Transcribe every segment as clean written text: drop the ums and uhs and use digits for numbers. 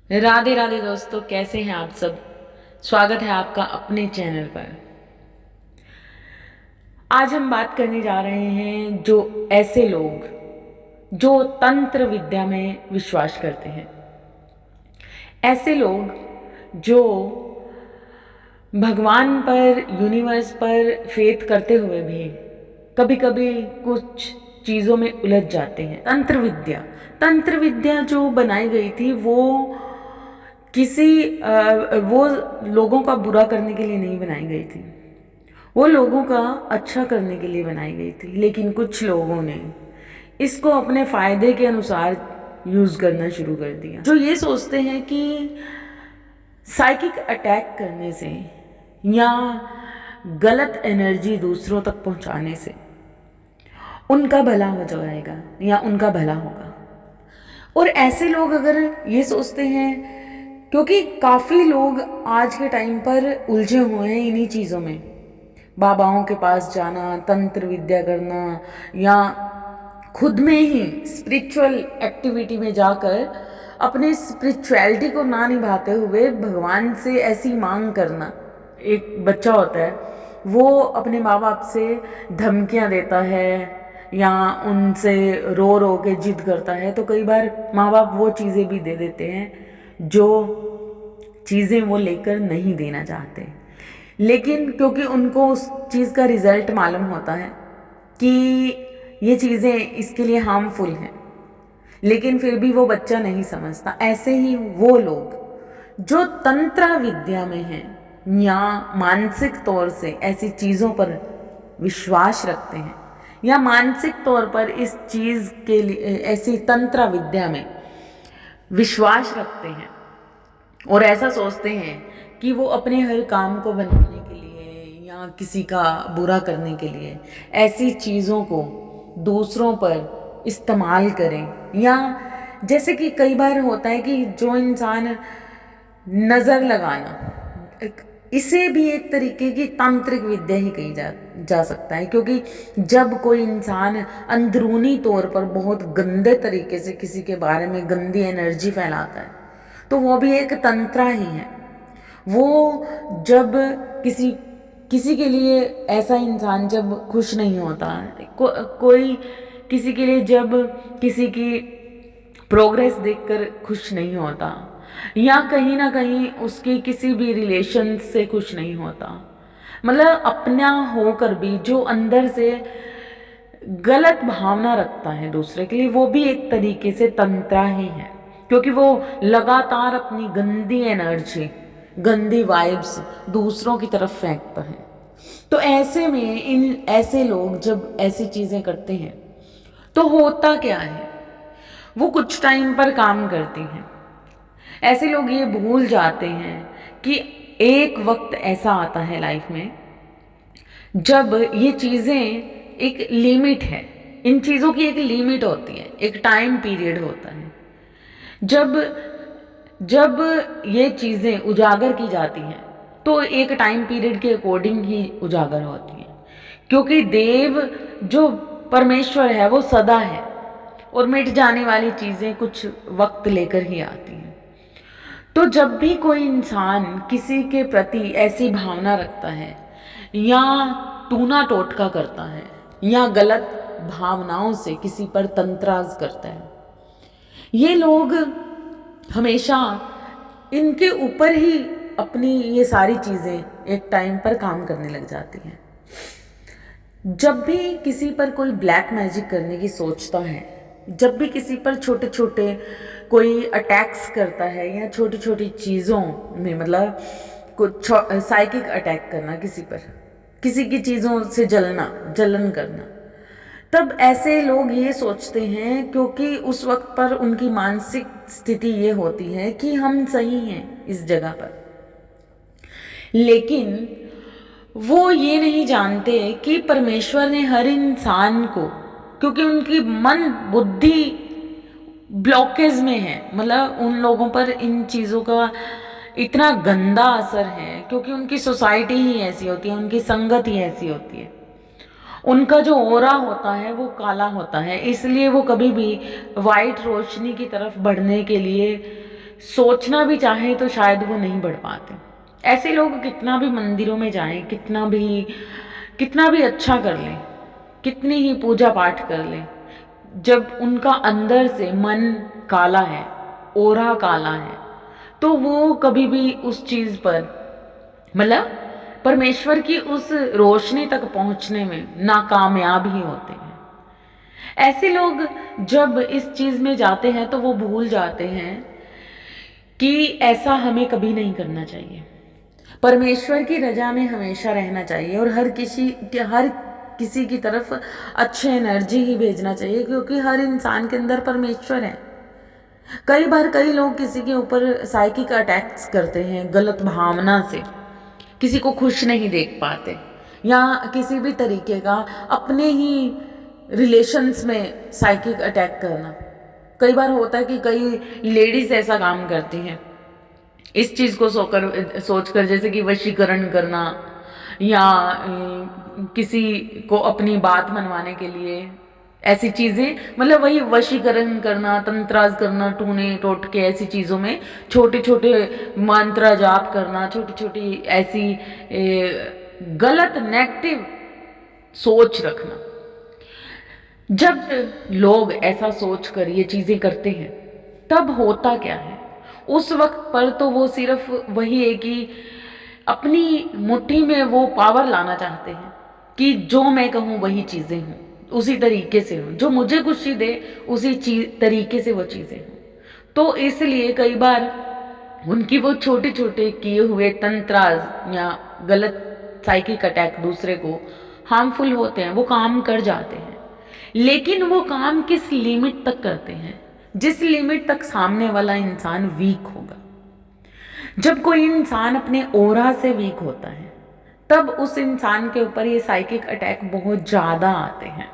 राधे राधे दोस्तों, कैसे हैं आप सब। स्वागत है आपका अपने चैनल पर। आज हम बात करने जा रहे हैं जो ऐसे लोग जो तंत्र विद्या में विश्वास करते हैं। ऐसे लोग जो भगवान पर, यूनिवर्स पर फेथ करते हुए भी कभी कभी कुछ चीज़ों में उलझ जाते हैं। तंत्र विद्या जो बनाई गई थी वो लोगों का बुरा करने के लिए नहीं बनाई गई थी, वो लोगों का अच्छा करने के लिए बनाई गई थी। लेकिन कुछ लोगों ने इसको अपने फायदे के अनुसार यूज करना शुरू कर दिया, जो ये सोचते हैं कि साइकिक अटैक करने से या गलत एनर्जी दूसरों तक पहुंचाने से उनका भला हो जाएगा या उनका भला होगा। और ऐसे लोग अगर ये सोचते हैं, क्योंकि काफ़ी लोग आज के टाइम पर उलझे हुए हैं इन्हीं चीज़ों में, बाबाओं के पास जाना, तंत्र विद्या करना, या खुद में ही स्पिरिचुअल एक्टिविटी में जाकर अपने स्पिरिचुअलिटी को ना निभाते हुए भगवान से ऐसी मांग करना। एक बच्चा होता है, वो अपने माँ बाप से धमकियाँ देता है या उनसे रो रो के जिद करता है, तो कई बार माँ बाप वो चीज़ें भी दे देते हैं जो चीज़ें वो लेकर नहीं देना चाहते। लेकिन क्योंकि उनको उस चीज़ का रिजल्ट मालूम होता है कि ये चीज़ें इसके लिए हार्मफुल हैं, लेकिन फिर भी वो बच्चा नहीं समझता। ऐसे ही वो लोग जो तंत्र विद्या में हैं या मानसिक तौर से ऐसी चीज़ों पर विश्वास रखते हैं या मानसिक तौर पर इस चीज़ के लिए ऐसी तंत्र विद्या में विश्वास रखते हैं और ऐसा सोचते हैं कि वो अपने हर काम को बनाने के लिए या किसी का बुरा करने के लिए ऐसी चीज़ों को दूसरों पर इस्तेमाल करें। या जैसे कि कई बार होता है कि जो इंसान नज़र लगाना, इसे भी एक तरीके की तांत्रिक विद्या ही कही जा सकता है, क्योंकि जब कोई इंसान अंदरूनी तौर पर बहुत गंदे तरीके से किसी के बारे में गंदी एनर्जी फैलाता है, तो वो भी एक तंत्र ही है। वो जब किसी के लिए ऐसा इंसान जब खुश नहीं होता, कोई किसी के लिए जब किसी की प्रोग्रेस देखकर खुश नहीं होता, या कहीं ना कहीं उसकी किसी भी रिलेशन से खुश नहीं होता, मतलब अपना होकर भी जो अंदर से गलत भावना रखता है दूसरे के लिए, वो भी एक तरीके से तंत्र ही है, क्योंकि वो लगातार अपनी गंदी एनर्जी, गंदी वाइब्स दूसरों की तरफ फेंकता है। तो ऐसे में इन ऐसे लोग जब ऐसी चीज़ें करते हैं तो होता क्या है, वो कुछ टाइम पर काम करती हैं। ऐसे लोग ये भूल जाते हैं कि एक वक्त ऐसा आता है लाइफ में जब ये चीज़ें, एक लिमिट है, इन चीज़ों की एक लिमिट होती है, एक टाइम पीरियड होता है जब जब ये चीज़ें उजागर की जाती हैं, तो एक टाइम पीरियड के अकॉर्डिंग ही उजागर होती हैं, क्योंकि देव जो परमेश्वर है वो सदा है और मिट जाने वाली चीज़ें कुछ वक्त लेकर ही आती हैं। तो जब भी कोई इंसान किसी के प्रति ऐसी भावना रखता है या टूना टोटका करता है या गलत भावनाओं से किसी पर तंत्राज करता है, ये लोग हमेशा इनके ऊपर ही अपनी ये सारी चीज़ें एक टाइम पर काम करने लग जाती हैं। जब भी किसी पर कोई ब्लैक मैजिक करने की सोचता है, जब भी किसी पर छोटे छोटे कोई अटैक्स करता है या छोटी छोटी चीज़ों में, मतलब कुछ साइकिक अटैक करना, किसी पर किसी की चीज़ों से जलन करना, तब ऐसे लोग ये सोचते हैं, क्योंकि उस वक्त पर उनकी मानसिक स्थिति ये होती है कि हम सही हैं इस जगह पर। लेकिन वो ये नहीं जानते कि परमेश्वर ने हर इंसान को, क्योंकि उनकी मन बुद्धि ब्लॉकेज में है, मतलब उन लोगों पर इन चीज़ों का इतना गंदा असर है, क्योंकि उनकी सोसाइटी ही ऐसी होती है, उनकी संगत ही ऐसी होती है, उनका जो ओरा होता है वो काला होता है, इसलिए वो कभी भी वाइट रोशनी की तरफ बढ़ने के लिए सोचना भी चाहे तो शायद वो नहीं बढ़ पाते। ऐसे लोग कितना भी मंदिरों में जाएं, कितना भी अच्छा कर लें, कितनी ही पूजा पाठ कर लें, जब उनका अंदर से मन काला है, ओरा काला है, तो वो कभी भी उस चीज पर, मतलब परमेश्वर की उस रोशनी तक पहुंचने में नाकामयाब ही होते हैं। ऐसे लोग जब इस चीज में जाते हैं तो वो भूल जाते हैं कि ऐसा हमें कभी नहीं करना चाहिए। परमेश्वर की रजा में हमेशा रहना चाहिए और हर किसी की तरफ अच्छे एनर्जी ही भेजना चाहिए, क्योंकि हर इंसान के अंदर परमेश्वर है। कई बार कई लोग किसी के ऊपर साइकिक अटैक्स करते हैं गलत भावना से, किसी को खुश नहीं देख पाते, या किसी भी तरीके का अपने ही रिलेशंस में साइकिक अटैक करना। कई बार होता है कि कई लेडीज ऐसा काम करती हैं, इस चीज को सोचकर जैसे कि वशीकरण करना, या किसी को अपनी बात मनवाने के लिए ऐसी चीजें, मतलब वही वशीकरण करना, तंत्राज करना, टूने टोटके ऐसी चीजों में छोटे छोटे मंत्र जाप करना, छोटी छोटी ऐसी गलत नेगेटिव सोच रखना। जब लोग ऐसा सोचकर ये चीजें करते हैं तब होता क्या है, उस वक्त पर तो वो सिर्फ वही है कि अपनी मुट्ठी में वो पावर लाना चाहते हैं कि जो मैं कहूँ वही चीजें हों, उसी तरीके से हों, जो मुझे खुशी दे उसी तरीके से वो चीजें हों। तो इसलिए कई बार उनकी वो छोटे छोटे किए हुए तंत्राज या गलत साइकिक अटैक दूसरे को हार्मफुल होते हैं, वो काम कर जाते हैं। लेकिन वो काम किस लिमिट तक करते हैं, जिस लिमिट तक सामने वाला इंसान वीक होगा। जब कोई इंसान अपने ओरा से वीक होता है तब उस इंसान के ऊपर ये साइकिक अटैक बहुत ज्यादा आते हैं।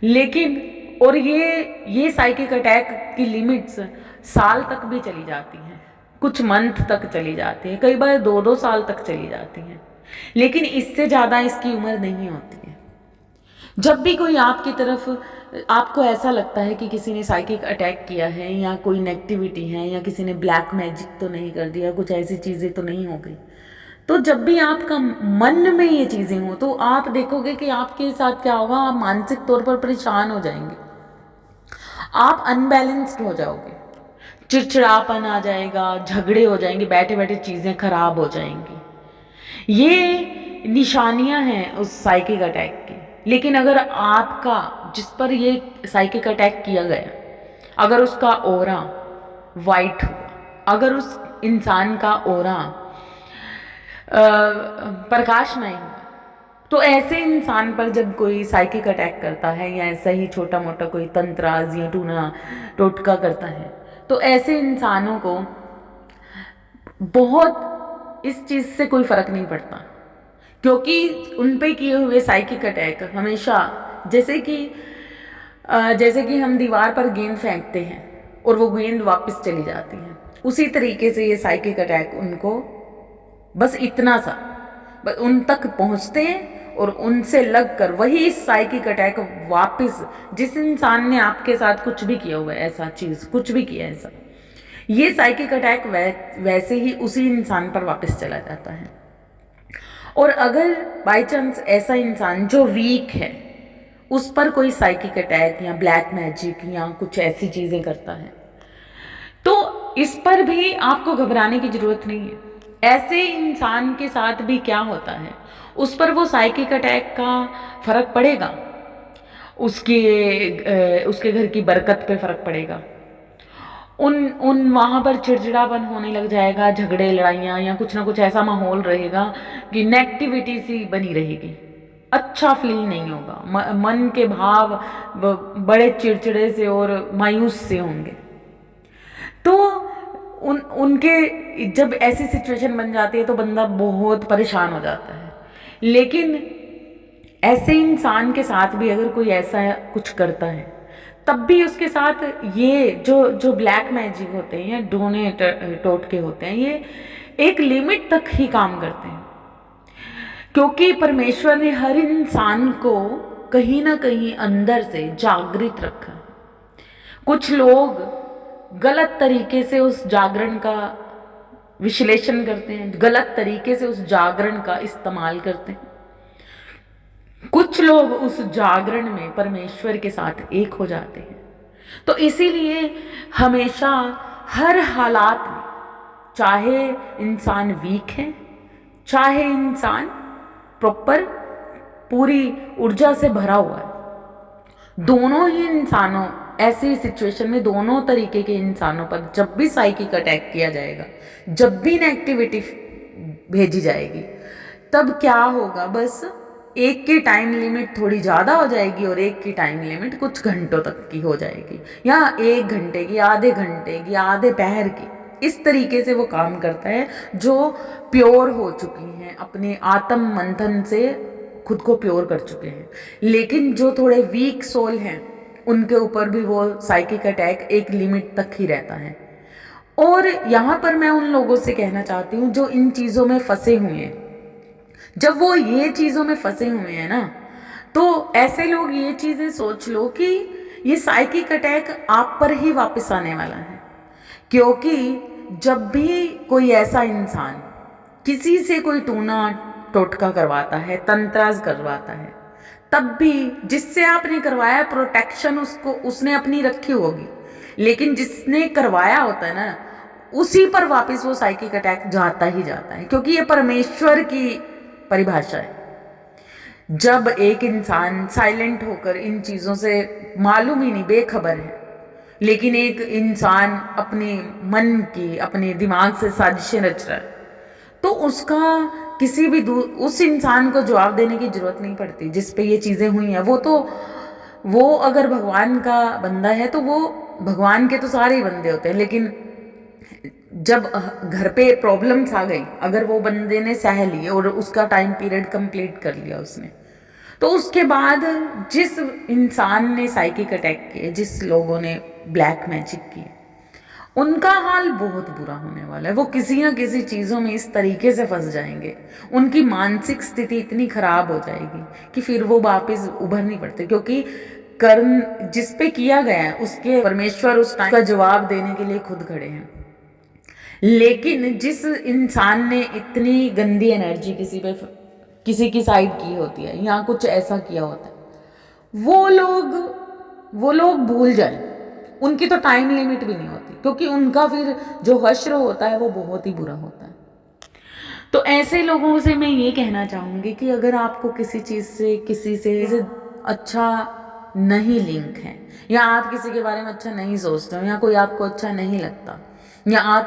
लेकिन और ये साइकिक अटैक की लिमिट्स साल तक भी चली जाती हैं, कुछ मंथ तक चली जाती है, कई बार 2-2 साल तक चली जाती हैं, लेकिन इससे ज्यादा इसकी उम्र नहीं होती है। जब भी कोई आपकी तरफ, आपको ऐसा लगता है कि किसी ने साइकिक अटैक किया है या कोई नेगेटिविटी है या किसी ने ब्लैक मैजिक तो नहीं कर दिया, कुछ ऐसी चीज़ें तो नहीं हो गई, तो जब भी आपका मन में ये चीज़ें हो तो आप देखोगे कि आपके साथ क्या होगा, आप मानसिक तौर पर परेशान हो जाएंगे, आप अनबैलेंस्ड हो जाओगे, चिड़चिड़ापन आ जाएगा, झगड़े हो जाएंगे, बैठे बैठे चीज़ें खराब हो जाएंगी। ये निशानियां हैं उस साइकिक अटैक की। लेकिन अगर आपका, जिस पर ये साइकिक अटैक किया गया, अगर उसका ओरा वाइट हुआ, अगर उस इंसान का ओरा प्रकाशमय हुआ, तो ऐसे इंसान पर जब कोई साइकिक अटैक करता है या ऐसा ही छोटा मोटा कोई तंत्राज या टूना टोटका करता है, तो ऐसे इंसानों को बहुत इस चीज़ से कोई फर्क नहीं पड़ता, क्योंकि उन पे किए हुए साइकिक अटैक हमेशा, जैसे कि हम दीवार पर गेंद फेंकते हैं और वो गेंद वापस चली जाती है, उसी तरीके से ये साइकिक अटैक उनको बस इतना सा, बस उन तक पहुंचते हैं और उनसे लगकर वही साइकिक अटैक वापस, जिस इंसान ने आपके साथ कुछ भी किया हुआ है, ऐसा चीज कुछ भी किया ऐसा, ये साइकिक अटैक वैसे ही उसी इंसान पर वापस चला जाता है। और अगर बाय चांस ऐसा इंसान जो वीक है उस पर कोई साइकिक अटैक या ब्लैक मैजिक या कुछ ऐसी चीजें करता है, तो इस पर भी आपको घबराने की जरूरत नहीं है। ऐसे इंसान के साथ भी क्या होता है, उस पर वो साइकिक अटैक का फर्क पड़ेगा, उसके घर की बरकत पे फर्क पड़ेगा, उन वहां पर चिड़चिड़ापन होने लग जाएगा, झगड़े लड़ाइयाँ या कुछ ना कुछ ऐसा माहौल रहेगा कि नेगेटिविटी सी बनी रहेगी, अच्छा फील नहीं होगा, मन के भाव बड़े चिड़चिड़े से और मायूस से होंगे। तो उनके जब ऐसी सिचुएशन बन जाती है तो बंदा बहुत परेशान हो जाता है। लेकिन ऐसे इंसान के साथ भी अगर कोई ऐसा कुछ करता है, तब भी उसके साथ ये जो ब्लैक मैजिक होते हैं या डोने टोटके होते हैं, ये एक लिमिट तक ही काम करते हैं, क्योंकि परमेश्वर ने हर इंसान को कहीं ना कहीं अंदर से जागृत रखा है। कुछ लोग गलत तरीके से उस जागरण का विश्लेषण करते हैं, गलत तरीके से उस जागरण का इस्तेमाल करते हैं। कुछ लोग उस जागरण में परमेश्वर के साथ एक हो जाते हैं। तो इसीलिए हमेशा हर हालात में, चाहे इंसान वीक है, चाहे इंसान प्रॉपर पूरी ऊर्जा से भरा हुआ है, दोनों ही इंसानों, ऐसी सिचुएशन में दोनों तरीके के इंसानों पर जब भी साइकिक अटैक किया जाएगा, जब भी नेगेटिविटी भेजी जाएगी, तब क्या होगा, बस एक की टाइम लिमिट थोड़ी ज़्यादा हो जाएगी और एक की टाइम लिमिट कुछ घंटों तक की हो जाएगी, या 1 घंटे की, आधे घंटे की, आधे पहर की। इस तरीके से वो काम करता है जो प्योर हो चुकी हैं, अपने आत्म मंथन से खुद को प्योर कर चुके हैं। लेकिन जो थोड़े वीक सोल हैं, उनके ऊपर भी वो साइकिक अटैक एक लिमिट तक ही रहता है। और यहाँ पर मैं उन लोगों से कहना चाहती हूँ जो इन चीज़ों में फंसे हुए हैं, जब वो ये चीज़ों में फंसे हुए हैं ना, तो ऐसे लोग ये चीज़ें सोच लो कि ये साइकिक अटैक आप पर ही वापस आने वाला है। क्योंकि जब भी कोई ऐसा इंसान किसी से कोई टूना टोटका करवाता है, तंत्राज करवाता है, तब भी जिससे आपने करवाया प्रोटेक्शन उसने अपनी रखी होगी, लेकिन जिसने करवाया होता है ना, उसी पर वापस वो साइकिक अटैक जाता ही जाता है। क्योंकि ये परमेश्वर की परिभाषा है। जब एक इंसान साइलेंट होकर इन चीज़ों से मालूम ही नहीं, बेखबर है, लेकिन एक इंसान अपने मन की, अपने दिमाग से साजिशें रच रहा है, तो उसका किसी भी उस इंसान को जवाब देने की जरूरत नहीं पड़ती जिस पे ये चीज़ें हुई हैं। वो अगर भगवान का बंदा है तो वो भगवान के तो सारे ही बंदे होते हैं, लेकिन जब घर पे प्रॉब्लम्स आ गई, अगर वो बंदे ने सह ली और उसका टाइम पीरियड कंप्लीट कर लिया उसने, तो उसके बाद जिस इंसान ने साइकिक अटैक किए, जिस लोगों ने ब्लैक मैजिक किए, उनका हाल बहुत बुरा होने वाला है। वो किसी ना किसी चीज़ों में इस तरीके से फंस जाएंगे, उनकी मानसिक स्थिति इतनी खराब हो जाएगी कि फिर वो वापस उभर नहीं पड़ते। क्योंकि कर्म जिस पे किया गया है उसके परमेश्वर उस टाइम का जवाब देने के लिए खुद खड़े हैं। लेकिन जिस इंसान ने इतनी गंदी एनर्जी किसी की साइड की होती है या कुछ ऐसा किया होता है, वो लोग भूल जाएं, उनकी तो टाइम लिमिट भी नहीं होती, क्योंकि उनका फिर जो हश्र होता है वो बहुत ही बुरा होता है। तो ऐसे लोगों से मैं ये कहना चाहूँगी कि अगर आपको किसी से अच्छा नहीं लिंक है, या आप किसी के बारे में अच्छा नहीं सोचते हो, या कोई आपको अच्छा नहीं लगता, या आप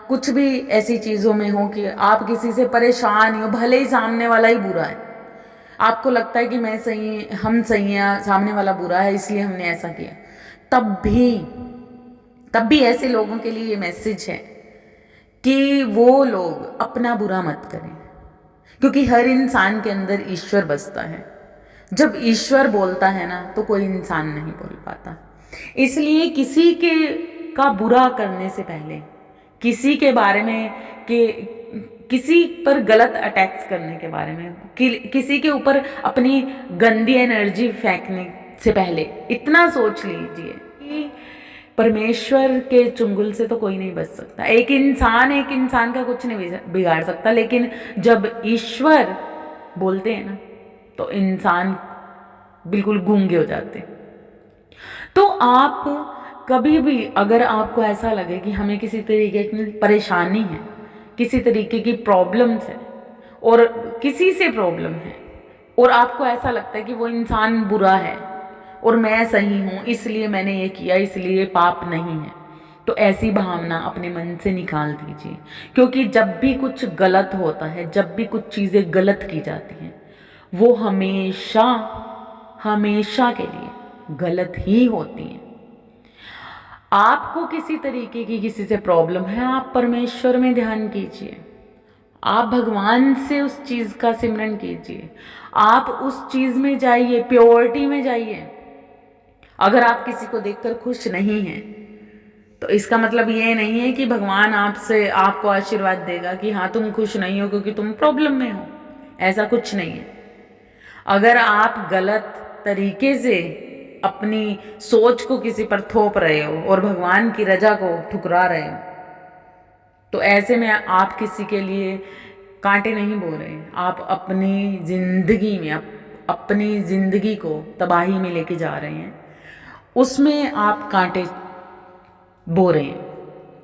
कुछ भी ऐसी चीज़ों में हो कि आप किसी से परेशान हो, भले ही सामने वाला ही बुरा है, आपको लगता है कि मैं सही, हम सही हैं, सामने वाला बुरा है इसलिए हमने ऐसा किया, तब भी ऐसे लोगों के लिए ये मैसेज है कि वो लोग अपना बुरा मत करें। क्योंकि हर इंसान के अंदर ईश्वर बसता है। जब ईश्वर बोलता है ना, तो कोई इंसान नहीं बोल पाता। इसलिए किसी के का बुरा करने से पहले, किसी के बारे में किसी पर गलत अटैक्स करने के बारे में, किसी के ऊपर अपनी गंदी एनर्जी फेंकने से पहले इतना सोच लीजिए कि परमेश्वर के चुंगल से तो कोई नहीं बच सकता। एक इंसान का कुछ नहीं बिगाड़ सकता, लेकिन जब ईश्वर बोलते हैं ना, तो इंसान बिल्कुल गूंगे हो जाते हैं। तो आप कभी भी अगर आपको ऐसा लगे कि हमें किसी तरीके की परेशानी है, किसी तरीके की प्रॉब्लम्स है, और किसी से प्रॉब्लम है, और आपको ऐसा लगता है कि वो इंसान बुरा है और मैं सही हूँ इसलिए मैंने ये किया, इसलिए पाप नहीं है, तो ऐसी भावना अपने मन से निकाल दीजिए। क्योंकि जब भी कुछ गलत होता है, जब भी कुछ चीज़ें गलत की जाती हैं, वो हमेशा के लिए गलत ही होती हैं। आपको किसी तरीके की किसी से प्रॉब्लम है, आप परमेश्वर में ध्यान कीजिए, आप भगवान से उस चीज़ का सिमरन कीजिए, आप उस चीज़ में जाइए, प्योरिटी में जाइए। अगर आप किसी को देखकर खुश नहीं हैं, तो इसका मतलब ये नहीं है कि भगवान आपको आशीर्वाद देगा कि हाँ तुम खुश नहीं हो क्योंकि तुम प्रॉब्लम में हो। ऐसा कुछ नहीं है। अगर आप गलत तरीके से अपनी सोच को किसी पर थोप रहे हो और भगवान की रजा को ठुकरा रहे हो, तो ऐसे में आप किसी के लिए कांटे नहीं बो रहे, आप अपनी जिंदगी में अपनी जिंदगी को तबाही में लेके जा रहे हैं, उसमें आप कांटे बो रहे हैं।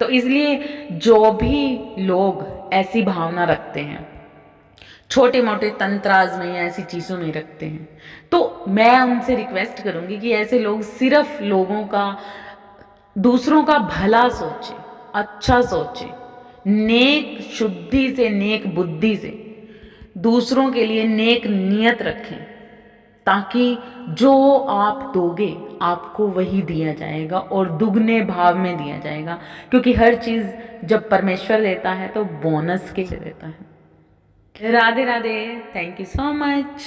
तो इसलिए जो भी लोग ऐसी भावना रखते हैं, छोटे मोटे तंत्राज में या ऐसी चीज़ों में रखते हैं, तो मैं उनसे रिक्वेस्ट करूंगी कि ऐसे लोग सिर्फ लोगों का, दूसरों का भला सोचें, अच्छा सोचें, नेक शुद्धि से, नेक बुद्धि से दूसरों के लिए नेक नियत रखें, ताकि जो आप दोगे आपको वही दिया जाएगा और दुगने भाव में दिया जाएगा, क्योंकि हर चीज़ जब परमेश्वर देता है तो बोनस के देता है। Radhe Radhe, thank you so much.